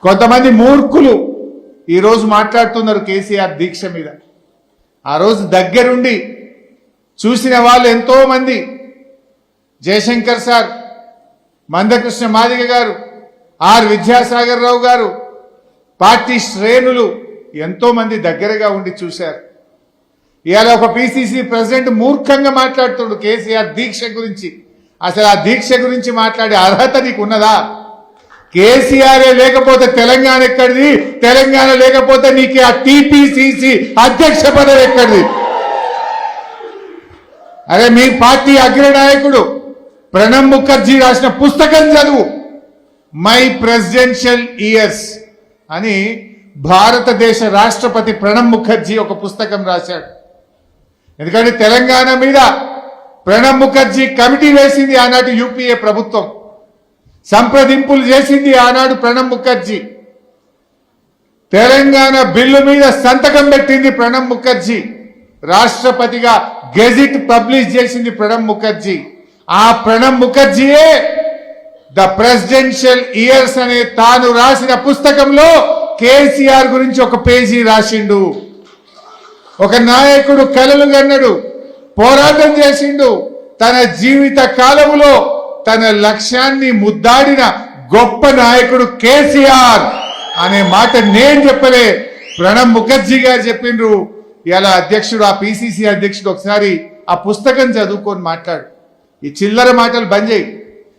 కొంతమంది మూర్ఖులు ఈరోజు మాట్లాడుతున్నారు కేసీఆర్ దీక్ష మీద. ఆ రోజు దగ్గరుండి చూసిన వాళ్ళు ఎంతో మంది, జయశంకర్ సార్, మందకృష్ణ మాదిగ గారు, ఆర్ విద్యాసాగర్ రావు గారు, పార్టీ శ్రేణులు ఎంతో మంది దగ్గరగా ఉండి చూశారు. ఇవాళ ఒక పిసిసి ప్రెసిడెంట్ మూర్ఖంగా మాట్లాడుతున్నాడు కేసీఆర్ దీక్ష గురించి. అసలు ఆ దీక్ష గురించి మాట్లాడే అర్హత నీకు ఉన్నదా? కేసీఆర్ లేకపోతే తెలంగాణ ఎక్కడిది? తెలంగాణ లేకపోతే నీకు ఆ టిపిసిసి అధ్యక్ష పదవి ఎక్కడిది? అరే మీ పార్టీ అగ్రనాయకుడు ప్రణబ్ ముఖర్జీ రాసిన పుస్తకం చదువు. మై ప్రెసిడెన్షియల్ ఇయర్స్ అని భారతదేశ రాష్ట్రపతి ప్రణబ్ ముఖర్జీ ఒక పుస్తకం రాశాడు. ఎందుకంటే తెలంగాణ మీద ప్రణబ్ ముఖర్జీ కమిటీ వేసింది ఆనాటి యూపీఏ ప్రభుత్వం, సంప్రదింపులు చేసింది ఆనాడు ప్రణబ్ ముఖర్జీ, తెలంగాణ బిల్లు మీద సంతకం పెట్టింది ప్రణబ్ ముఖర్జీ, రాష్ట్రపతిగా గెజిట్ పబ్లిష్ చేసింది ప్రణబ్ ముఖర్జీ. ఆ ప్రణబ్ ముఖర్జీయే ద ప్రెసిడెన్షియల్ ఇయర్స్ అనే తాను రాసిన పుస్తకంలో కేసీఆర్ గురించి ఒక పేజీ రాసిండు. ఒక నాయకుడు కలలు కన్నడు, పోరాటం చేసిండు, తన జీవిత కాలములో తన లక్ష్యాన్ని ముద్దాడిన గొప్ప నాయకుడు కేసీఆర్ అనే మాట నేను చెప్పలే, ప్రణబ్ ముఖర్జీ గారు చెప్పిండ్రు. ఇలా అధ్యక్షుడు, ఆ పిసిసి అధ్యక్షుడు ఒకసారి ఆ పుస్తకం చదువుకొని మాట్లాడు. ఈ చిల్లర మాటలు బంద్ చేయి.